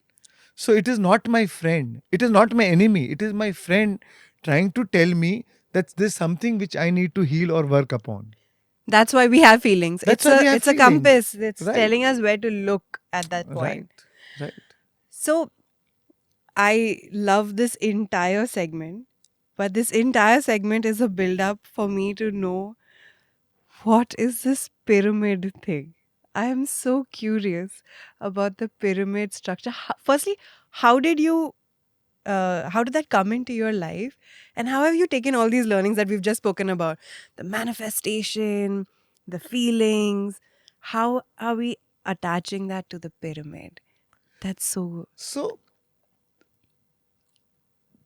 So it is not my friend, it is not my enemy, it is my friend trying to tell me that there's something which I need to heal or work upon. That's why we have feelings. That's why we have It's a feelings. compass that's Right. telling us where to look at that Right. point. Right. So I love this entire segment, but this entire segment is a build up for me to know what is this pyramid thing. I am so curious about the pyramid structure. Firstly, how did you how did that come into your life, and how have you taken all these learnings that we've just spoken about, the manifestation, the feelings, how are we attaching that to the pyramid? That's so. So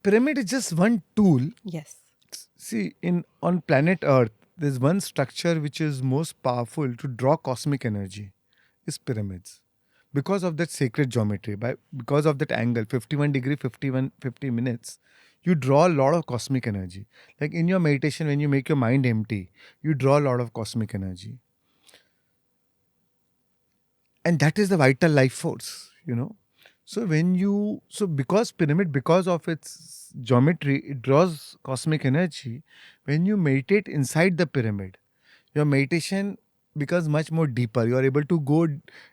pyramid is just one tool. Yes. See, in on planet Earth, there's one structure which is most powerful to draw cosmic energy. Is pyramids. Because of that sacred geometry, because of that angle, 51 degree, 50 minutes, you draw a lot of cosmic energy. Like in your meditation, when you make your mind empty, you draw a lot of cosmic energy. And that is the vital life force. So because pyramid, because of its geometry, it draws cosmic energy. When you meditate inside the pyramid, your meditation becomes much more deeper. You are able to go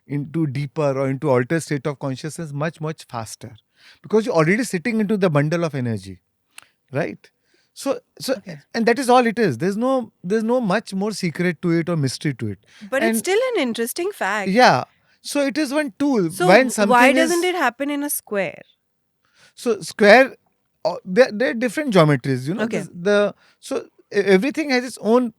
into deeper or into altered state of consciousness much faster, because you're already sitting into the bundle of energy, right? So Okay. and that is all it is. There's no much more secret to it or mystery to it. But it's And still an interesting fact. yeah, so it is one tool. When So why something doesn't is it happen in a square? so square, there are different geometries. Okay. Everything has its own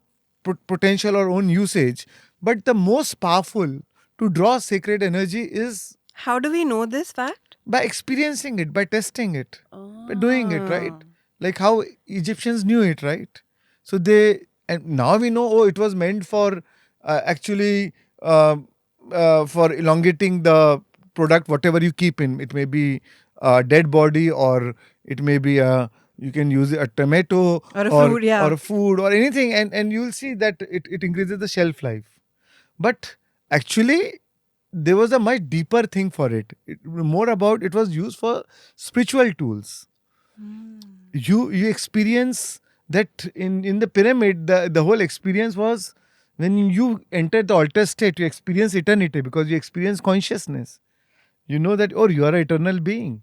potential or own usage, but the most powerful to draw sacred energy is How do we know this fact? by experiencing it, by testing it, by doing it, right? Oh. Like how Egyptians knew it, right? So they, and now we know, oh, it was meant for actually for elongating the product, whatever you keep in. It may be a dead body, or it may be you can use a tomato, Or a or fruit, yeah. a food or anything, and you'll see that it increases the shelf life. But actually, there was a much deeper thing for it. More about, it was used for spiritual tools. Mm. You experience that in the pyramid. The whole experience was, when you enter the altered state, you experience eternity, because you experience consciousness. You know that, oh, you are an eternal being.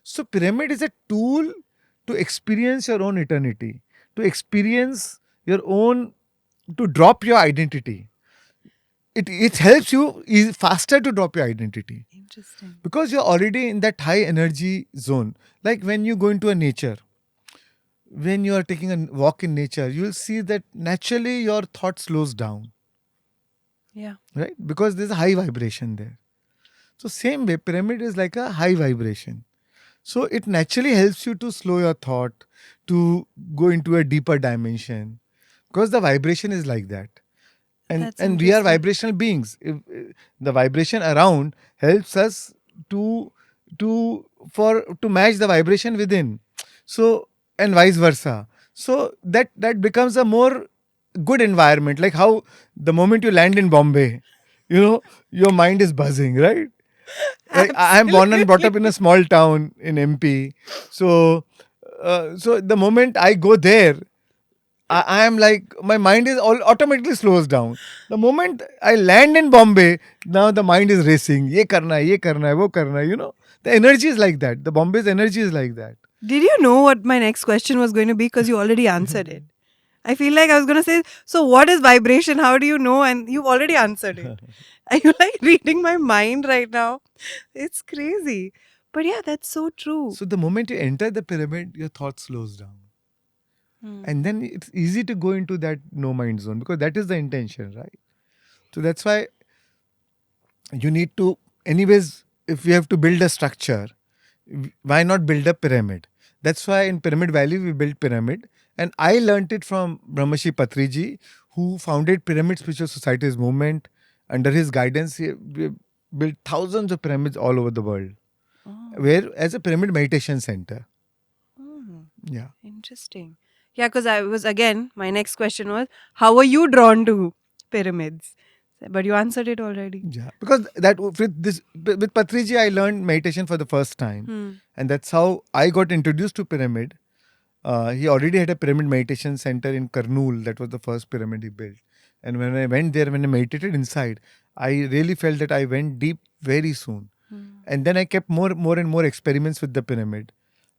So pyramid is a tool to experience your own eternity, to experience your own, to drop your identity. It helps you faster to drop your identity, Interesting. because you're already in that high energy zone. Like when you go into a nature, when you are taking a walk in nature, you'll see that naturally your thought slows down, Yeah. right? Because there's a high vibration there. So same way, pyramid is like a high vibration. So it naturally helps you to slow your thought, to go into a deeper dimension, because the vibration is like that. and That's and we are interesting. vibrational beings. If the vibration around helps us to to match the vibration within, so, and vice versa. So that becomes a more good environment. Like how the moment you land in Bombay, your mind is buzzing, right? Like I am born and brought up in a Absolutely. small town in MP. So the moment I go there, I am like, my mind is all automatically slows down. The moment I land in Bombay, now the mind is racing. Ye karna hai, wo karna hai, The energy is like that. The Bombay's energy is like that. Did you know what my next question was going to be? Because you already answered it. I feel like I was going to say, so what is vibration? How do you know? And you've already answered it. Are you like reading my mind right now? It's crazy. But yeah, that's so true. So the moment you enter the pyramid, your thought slows down. Hmm. And then it's easy to go into that no mind zone, because that is the intention, right? So that's why you need to, anyways, if we have to build a structure, why not build a pyramid? That's why in Pyramid Valley we built pyramid, and I learnt it from Brahmashi Patriji, who founded Pyramid Spiritual Societies movement. Under his guidance, we built thousands of pyramids all over the world, Oh. where as a pyramid meditation center. Oh. Yeah. Interesting. Yeah, because my next question was, how are you drawn to pyramids? But you answered it already. Yeah, because that with Patriji, I learned meditation for the first time, Hmm. and that's how I got introduced to pyramid. He already had a pyramid meditation center in Karnool. That was the first pyramid he built. And when I went there, when I meditated inside, I really felt that I went deep very soon. And then I kept more and more experiments with the pyramid.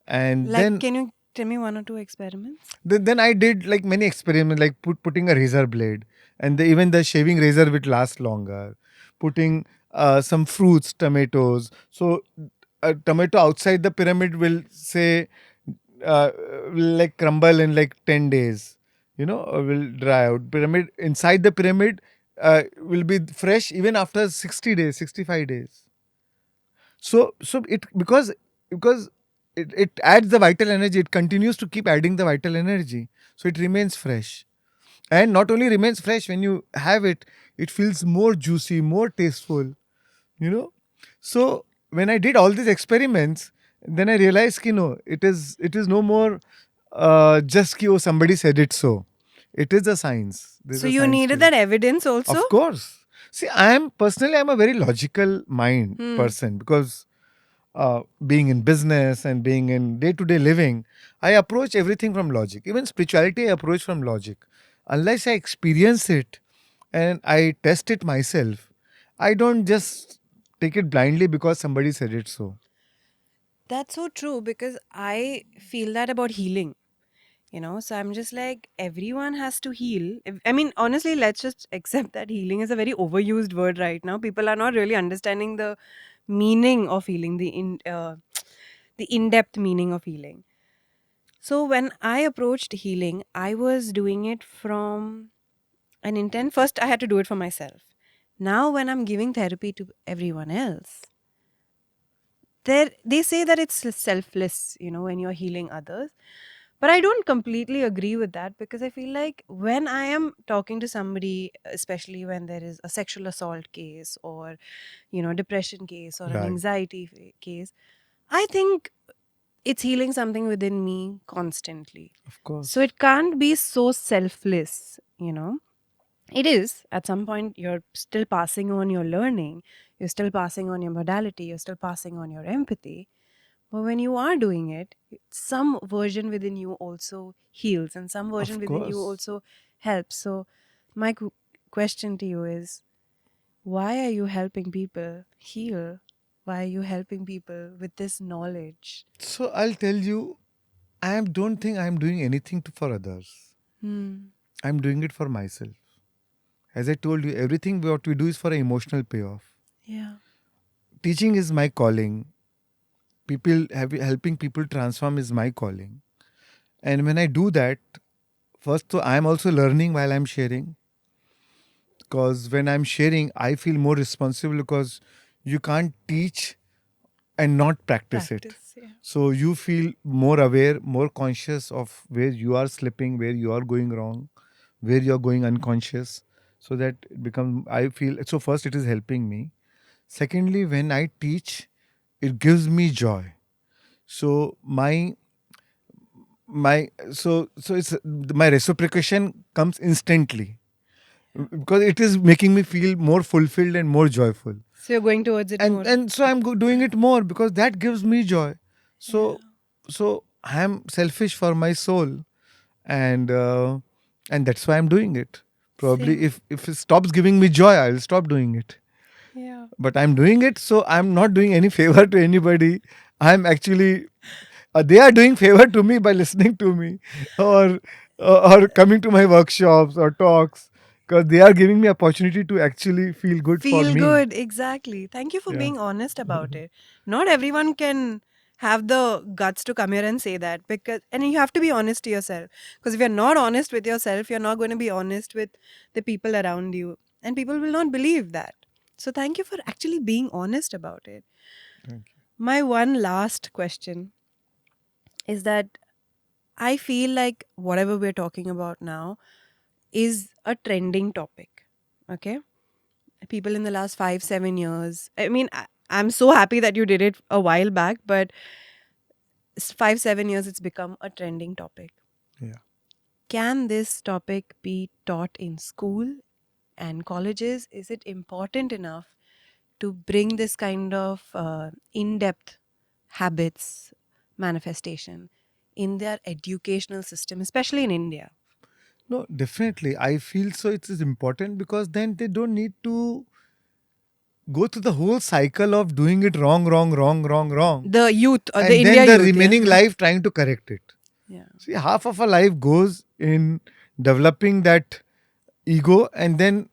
And Like, then can you tell me one or two experiments? then I did like many experiments, like putting a razor blade, and even the shaving razor would last longer. Putting some fruits, tomatoes. So a tomato outside the pyramid will say will like crumble in like 10 days. Will dry out. Pyramid inside the pyramid will be fresh even after 60 days, 65 days. So it because it adds the vital energy. It continues to keep adding the vital energy, so it remains fresh. And not only remains fresh, when you have it, it feels more juicy, more tasteful. you know so when I did all these experiments, then I realized it is no more just ki, oh, somebody said it, so it is a science. There's So a you science needed to it. that evidence also? Of course. See, I'm a very logical mind Hmm. person, because being in business and being in day-to-day living, I approach everything from logic. Even spirituality, I approach from logic. Unless I experience it and I test it myself, I don't just take it blindly because somebody said it so. That's so true because I feel that about healing. So I'm just like, everyone has to heal. I mean, honestly, let's just accept that healing is a very overused word right now. People are not really understanding the meaning of healing, the in-depth meaning of healing. So when I approached healing, I was doing it from an intent. First, I had to do it for myself. Now, when I'm giving therapy to everyone else, they say that it's selfless, when you're healing others. But I don't completely agree with that, because I feel like when I am talking to somebody, especially when there is a sexual assault case or, depression case or an Right. anxiety case, I think it's healing something within me constantly. Of So course. it can't be so selfless. It is, at some point, you're still passing on your learning, you're still passing on your modality, you're still passing on your empathy. But when you are doing it, some version within you also heals and some version Of within you course. also helps. So, my question to you is, why are you helping people heal? Why are you helping people with this knowledge? So I'll tell you, don't think I'm doing anything for others. Hmm. I'm doing it for myself. As I told you, everything what we do is for an emotional payoff. Yeah. Teaching is my calling. Helping people transform is my calling. And when I do that, first, so I'm also learning while I'm sharing. Because when I'm sharing, I feel more responsible, because you can't teach and not practice it. Practice. Yeah. So you feel more aware, more conscious of where you are slipping, where you are going wrong, where you are going unconscious. So that it become I feel so. First, it is helping me. Secondly, when I teach, it gives me joy. So it's my reciprocation comes instantly, because it is making me feel more fulfilled and more joyful. So, you're going towards it and more. and so I'm doing it more because that gives me joy. Yeah. So so I am selfish for my soul, and that's why I'm doing it. Probably Same. if it stops giving me joy, I'll stop doing it. Yeah. But I'm doing it, so I'm not doing any favor to anybody. I'm actually they are doing favor to me by listening to me, or or coming to my workshops or talks, because they are giving me opportunity to actually feel good for Feel me. good. Exactly. Thank you for Yeah. being honest about it. Not everyone can have the guts to come here and say that, and you have to be honest to yourself, because if you're not honest with yourself, you're not going to be honest with the people around you, and people will not believe that. So thank you for actually being honest about it. Thank you. My one last question is that I feel like whatever we're talking about now is a trending topic. Okay? People in the last 5 7 years, I mean, I'm so happy that you did it a while back, but 5 7 years it's become a trending topic. Yeah. Can this topic be taught in school and colleges? Is it important enough to bring this kind of in-depth habits manifestation in their educational system, especially in India? No, definitely. I feel so it is important because then they don't need to go through the whole cycle of doing it wrong, wrong, wrong, wrong, wrong. The youth or the And then India the youth, yeah. remaining life trying to correct it. Yeah. See, half of a life goes in developing that ego, and then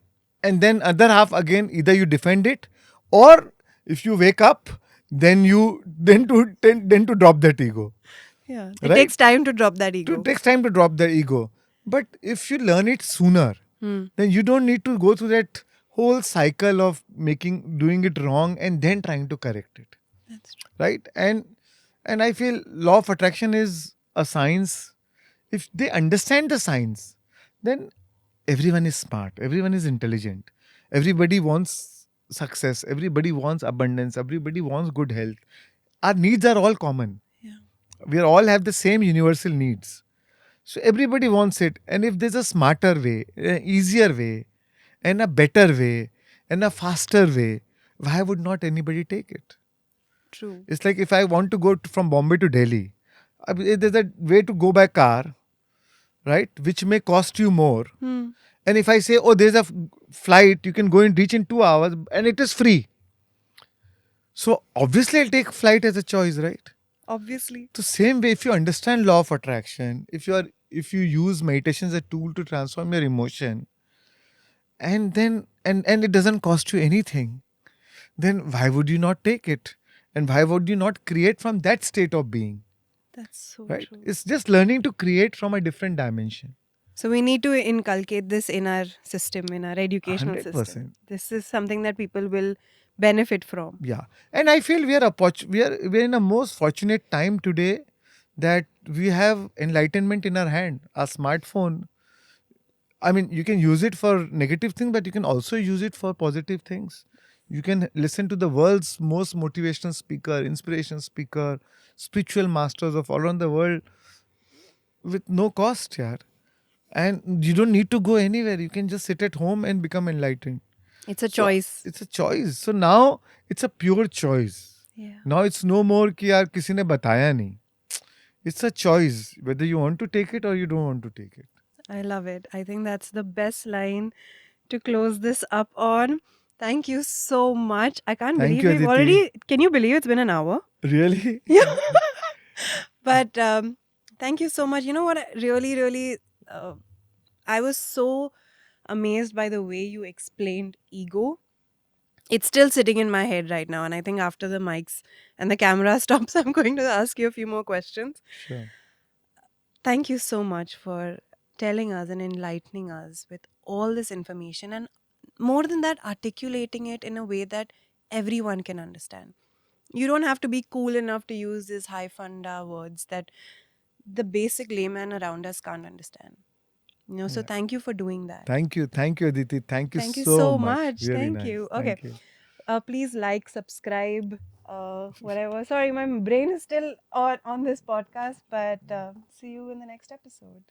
other half again either you defend it, or if you wake up, then to drop that ego, Yeah. It right? takes time to drop that It ego. takes time to drop the ego. But if you learn it sooner, Hmm. then you don't need to go through that whole cycle of doing it wrong and then trying to correct it, That's true. right? And I feel law of attraction is a science. If they understand the science, then everyone is smart, everyone is intelligent, everybody wants success, everybody wants abundance, everybody wants good health. Our needs are all common. Yeah. We all have the same universal needs. So everybody wants it. And if there's a smarter way, an easier way, and a better way, and a faster way, why would not anybody take it? True. It's like if I want to go from Bombay to Delhi, there's a way to go by car, right? Which may cost you more. Hmm. And if I say, oh, there's a flight, you can go and reach in 2 hours and it is free. So obviously I'll take flight as a choice, right? Obviously. The same way, if you understand law of attraction, if you use meditation as a tool to transform your emotion, and it doesn't cost you anything, then why would you not take it? And why would you not create from that state of being? That's so Right? true. It's just learning to create from a different dimension. So we need to inculcate this in our system, in our educational system. 100%. This is something that people will benefit from. Yeah. And I feel we are in a most fortunate time today that we have enlightenment in our hand. Our smartphone, I mean, you can use it for negative things, but you can also use it for positive things. You can listen to the world's most motivational speaker, inspiration speaker, spiritual masters of all around the world with no cost, yeah. And you don't need to go anywhere. You can just sit at home and become enlightened. It's a So choice. it's a choice. So now it's a pure choice. Yeah. Now it's no more कि यार किसी ने बताया नहीं. It's a choice whether you want to take it or you don't want to take it. I love it. I think that's the best line to close this up on. Thank you so much. I can't Thank believe you, we've Aditi. already. Can you believe it's been an hour? Really? Yeah. But thank you so much. You know what? Really, I was so amazed by the way you explained ego. It's still sitting in my head right now. And I think after the mics and the camera stops, I'm going to ask you a few more questions. Sure. Thank you so much for telling us and enlightening us with all this information. And more than that, articulating it in a way that everyone can understand. You don't have to be cool enough to use these high funda words that the basic layman around us can't understand. So Yeah. thank you for doing that. Thank you, Aditi. Thank you Thank you so so much. much. Really Thank nice. you. Okay. Thank you. Please like, subscribe, whatever. Sorry, my brain is still on this podcast, but see you in the next episode.